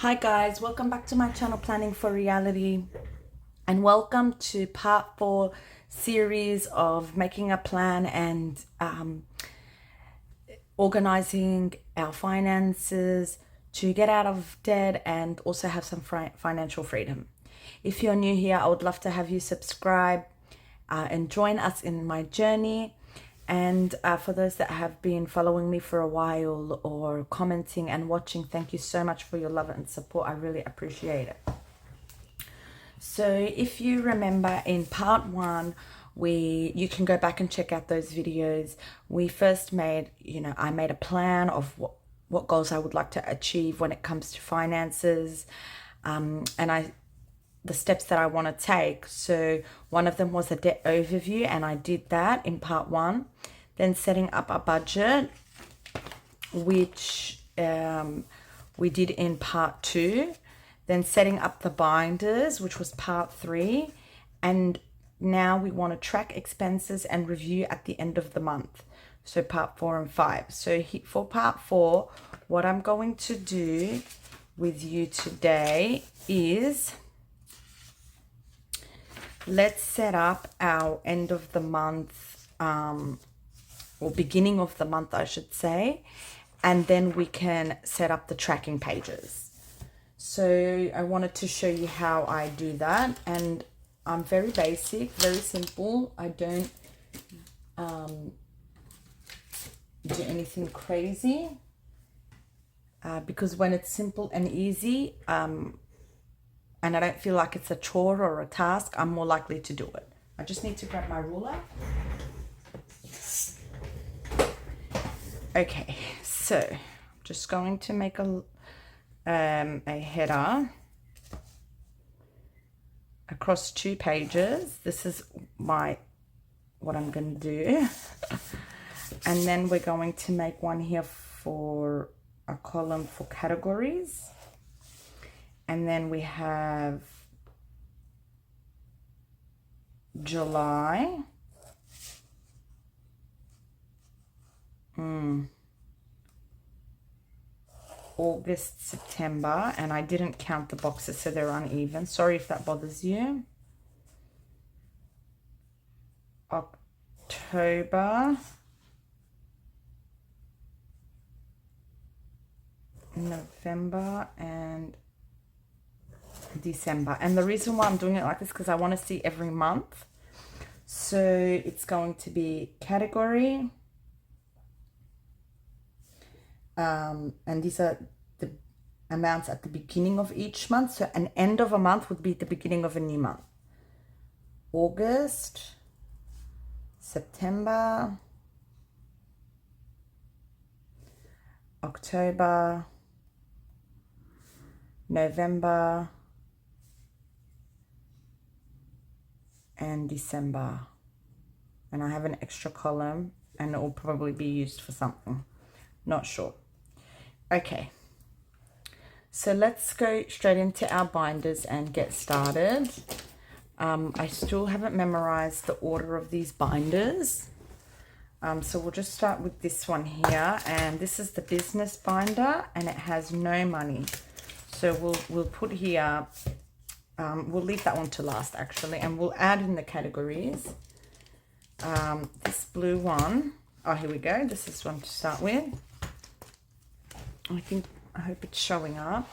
Hi guys, welcome back to my channel Planning for Reality, and welcome to part 4 series of making a plan and organizing our finances to get out of debt and also have some financial freedom. If you're new here, I would love to have you subscribe and join us in my journey. And for those that have been following me for a while or commenting and watching, thank you so much for your love and support. I really appreciate it. So if you remember in part 1, you can go back and check out those videos. We first made, I made a plan of what goals I would like to achieve when it comes to finances. And the steps that I want to take. So one of them was a debt overview, and I did that in part 1. Then setting up a budget, which we did in part 2. Then setting up the binders, which was part 3. And now we want to track expenses and review at the end of the month. So part 4 and 5. So for part 4, what I'm going to do with you today is let's set up our end of the month, or beginning of the month, I should say, and then we can set up the tracking pages. So I wanted to show you how I do that, and I'm very basic, very simple. I don't do anything crazy because when it's simple and easy, and I don't feel like it's a chore or a task, I'm more likely to do it. I just need to grab my ruler. Okay, so I'm just going to make a header across 2 pages. This is what I'm going to do. And then we're going to make one here for a column for categories. And then we have July, August, September, and I didn't count the boxes, so they're uneven. Sorry if that bothers you. October, November, and December. And the reason why I'm doing it like this, because I want to see every month. So it's going to be category, and these are the amounts at the beginning of each month. So an end of a month would be the beginning of a new month. August, September, October, November, and December. And I have an extra column, and it will probably be used for something. Not sure. Okay. So let's go straight into our binders and get started. I still haven't memorized the order of these binders. So we'll just start with this one here, and this is the business binder, and it has no money. So we'll put here, we'll leave that one to last actually, and we'll add in the categories. This blue one, oh here we go, this is one to start with. I hope it's showing up.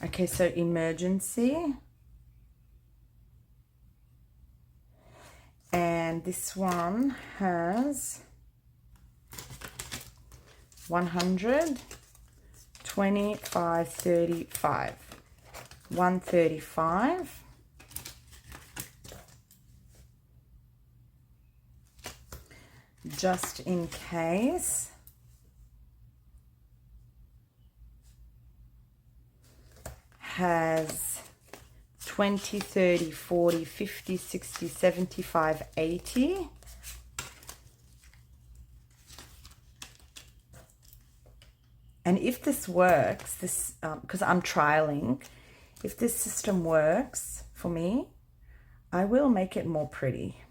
Okay, so emergency. And this one has 100, 25, 35. 135. Just in case. Has 20, 30, 40, 50, 60, 75, 80. And if this works, because I'm trialing, if this system works for me, I will make it more pretty.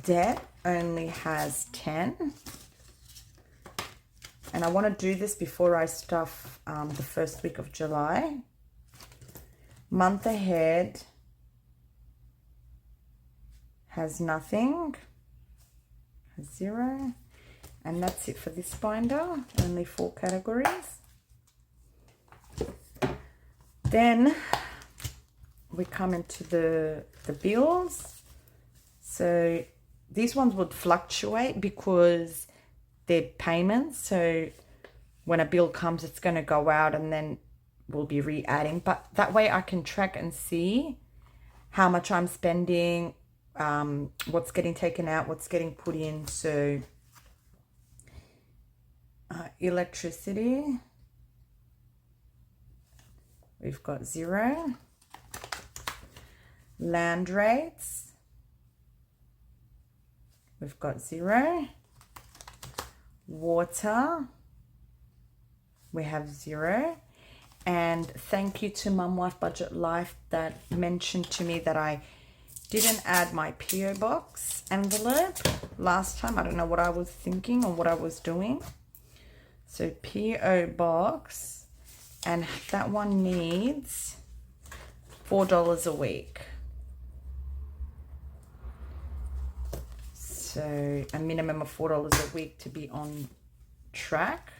Debt only has 10. And I want to do this before I stuff the first week of July. Month ahead has nothing, has 0. And that's it for this binder, only 4 categories. Then we come into the bills. So these ones would fluctuate because they're payments. So when a bill comes, it's going to go out and then we'll be re-adding. But that way I can track and see how much I'm spending, what's getting taken out, what's getting put in. So electricity, we've got 0. Land rates, we've got 0. Water, we have 0. And thank you to Mum Wife Budget Life that mentioned to me that I didn't add my PO box envelope last time. I don't know what I was thinking or what I was doing. So PO box, and that one needs $4 a week. So a minimum of $4 a week to be on track.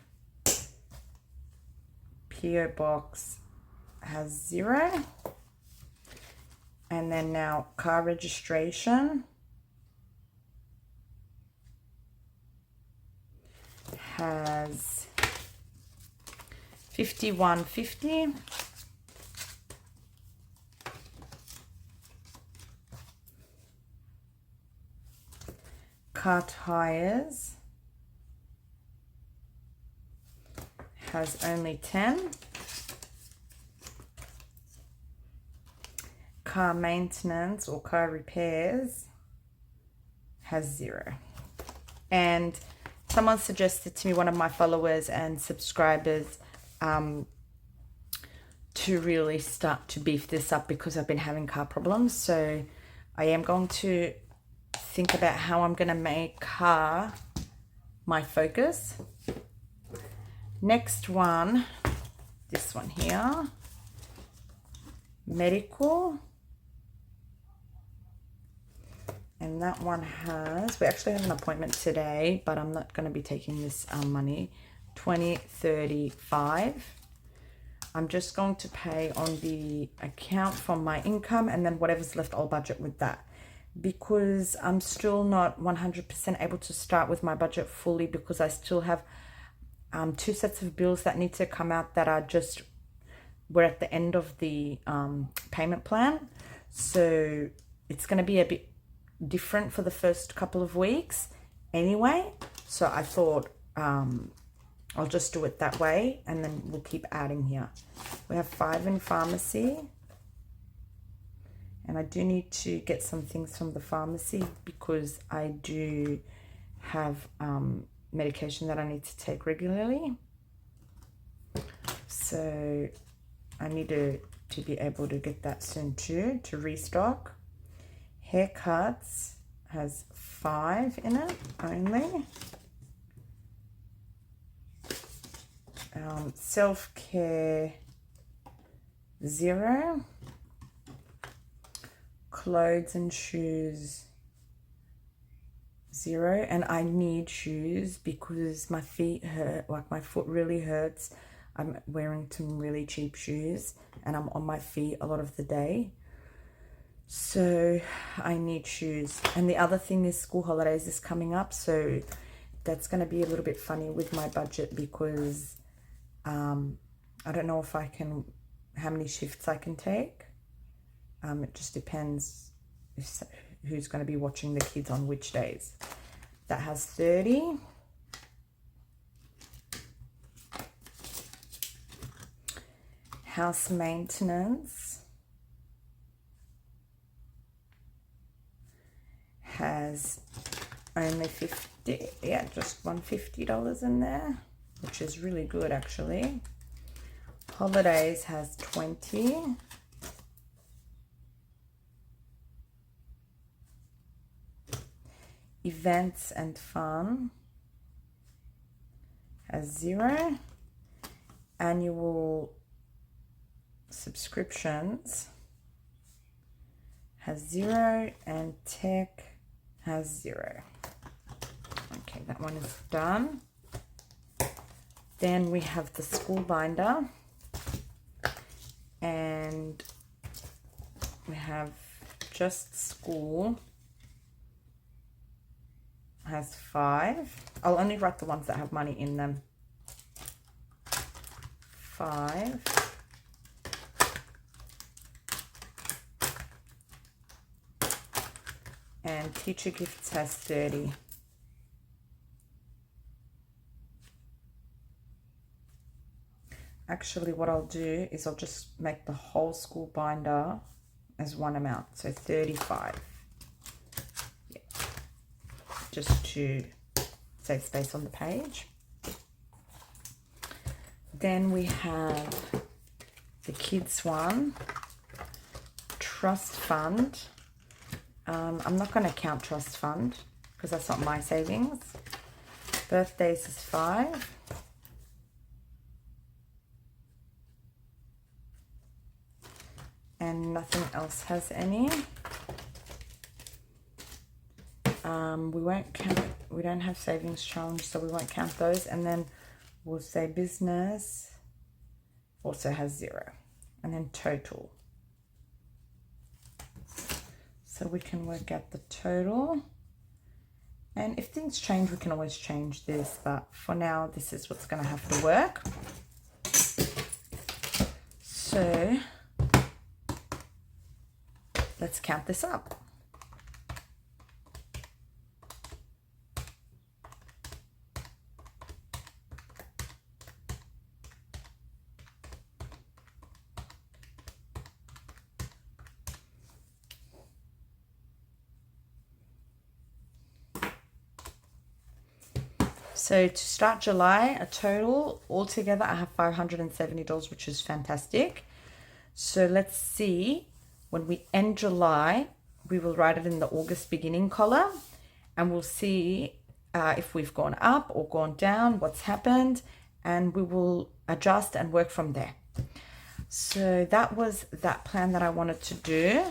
PO box has 0. And then now car registration has $51.50. Car tires has only 10. Car maintenance or car repairs has 0. And someone suggested to me, one of my followers and subscribers, to really start to beef this up because I've been having car problems. So I am going to think about how I'm going to make car my focus. Next one, this one here, medical. And that one has, we actually have an appointment today, but I'm not going to be taking this money, $20.35. I'm just going to pay on the account from my income, and then whatever's left, I'll budget with that. Because I'm still not 100% able to start with my budget fully, because I still have 2 sets of bills that need to come out that are just, we're at the end of the payment plan. So it's going to be a bit different for the first couple of weeks anyway. So I thought I'll just do it that way, and then we'll keep adding here. We have 5 in pharmacy. And I do need to get some things from the pharmacy because I do have medication that I need to take regularly. So I need to be able to get that soon too, to restock. Haircuts has 5 in it only. Self-care, 0. Clothes and shoes, 0. And I need shoes because my feet hurt, like my foot really hurts. I'm wearing some really cheap shoes and I'm on my feet a lot of the day. So I need shoes. And the other thing is school holidays is coming up. So that's going to be a little bit funny with my budget because I don't know if I can, how many shifts I can take. It just depends who's going to be watching the kids on which days. That has 30. House maintenance has only 50, yeah, just $150 in there, which is really good actually. Holidays has 20. Events and fun has 0. Annual subscriptions has 0, and tech has 0. Okay, that one is done. Then we have the school binder, and we have just school has 5. I'll only write the ones that have money in them. 5. And teacher gifts has 30. Actually, what I'll do is I'll just make the whole school binder as one amount, so 35. Yeah. Just to save space on the page. Then we have the kids one, trust fund. I'm not going to count trust fund because that's not my savings. Birthdays is 5. And nothing else has any. We won't count, we don't have savings challenge, so we won't count those. And then we'll say business also has 0. And then total. So we can work out the total. And if things change, we can always change this. But for now, this is what's going to have to work. So let's count this up. So to start July, a total altogether, I have $570, which is fantastic. So let's see, when we end July, we will write it in the August beginning column, and we'll see if we've gone up or gone down, what's happened, and we will adjust and work from there. So that was that plan that I wanted to do.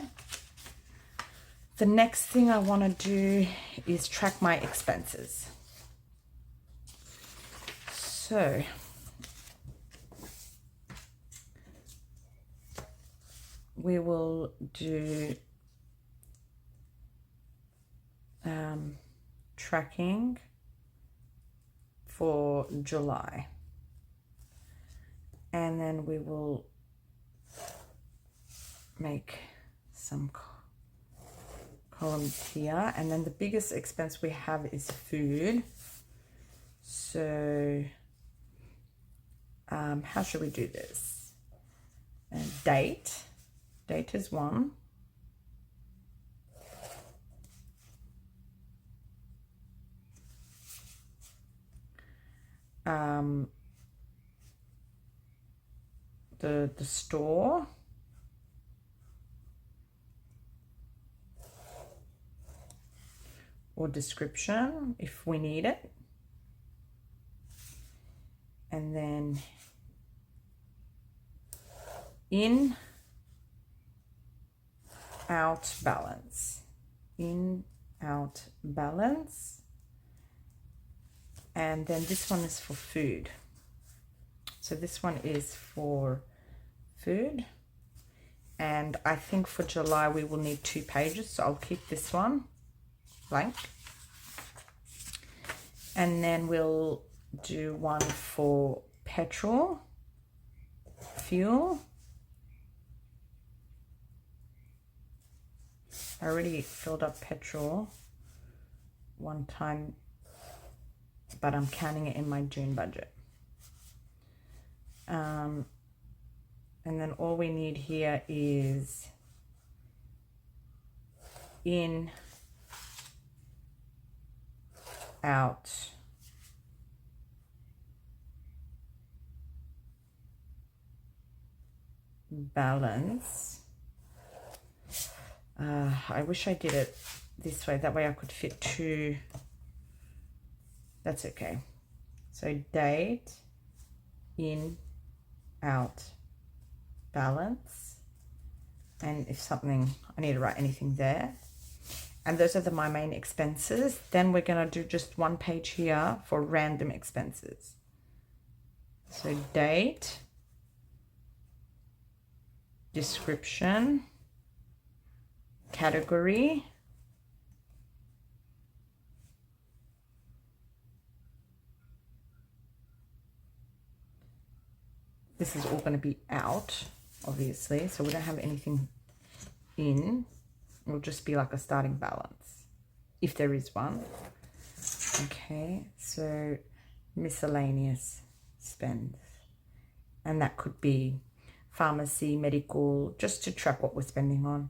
The next thing I want to do is track my expenses. So we will do tracking for July, and then we will make some columns here, and then the biggest expense we have is food. So how should we do this? Date is 1. The store, or description if we need it, and then in, out, balance, in, out, balance. And then this one is for food. So this one is for food, and I think for July we will need 2 pages, so I'll keep this one blank, and then we'll do one for petrol, fuel. I already filled up petrol one time, but I'm counting it in my June budget. And then all we need here is in, out, balance. I wish I did it this way, that way I could fit 2. That's okay. So date, in, out, balance. And if something, I need to write anything there. And those are my main expenses. Then we're going to do just one page here for random expenses. So date, description, category, this is all going to be out, obviously, so we don't have anything in. It will just be like a starting balance, if there is one. Okay, so miscellaneous spend, and that could be pharmacy, medical, just to track what we're spending on.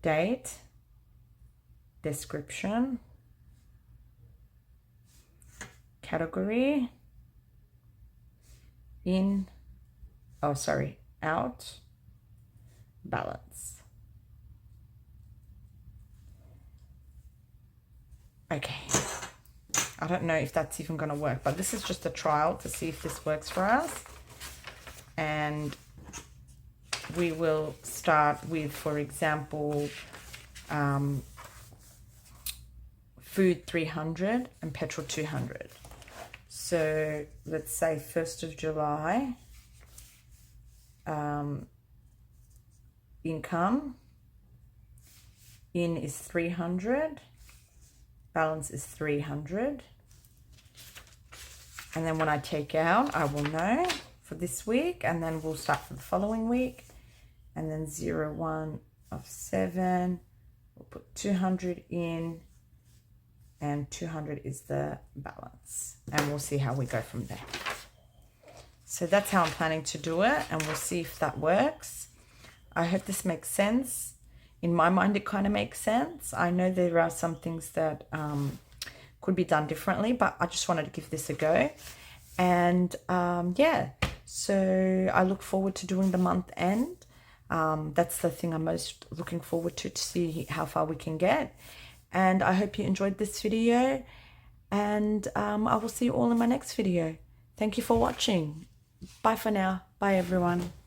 Date, description, category, in, oh sorry, out, balance. Okay, I don't know if that's even going to work, but this is just a trial to see if this works for us. And we will start with, for example, food 300 and petrol 200. So let's say 1st of July, income, in is 300, balance is 300. And then when I take out, I will know for this week, and then we'll start for the following week. And then 0, 1 of 7, we'll put 200 in, and 200 is the balance. And we'll see how we go from there. So that's how I'm planning to do it, and we'll see if that works. I hope this makes sense. In my mind, it kind of makes sense. I know there are some things that could be done differently, but I just wanted to give this a go. And yeah, so I look forward to doing the month end. That's the thing I'm most looking forward to see how far we can get. And I hope you enjoyed this video, and I will see you all in my next video. Thank you for watching. Bye for now. Bye everyone.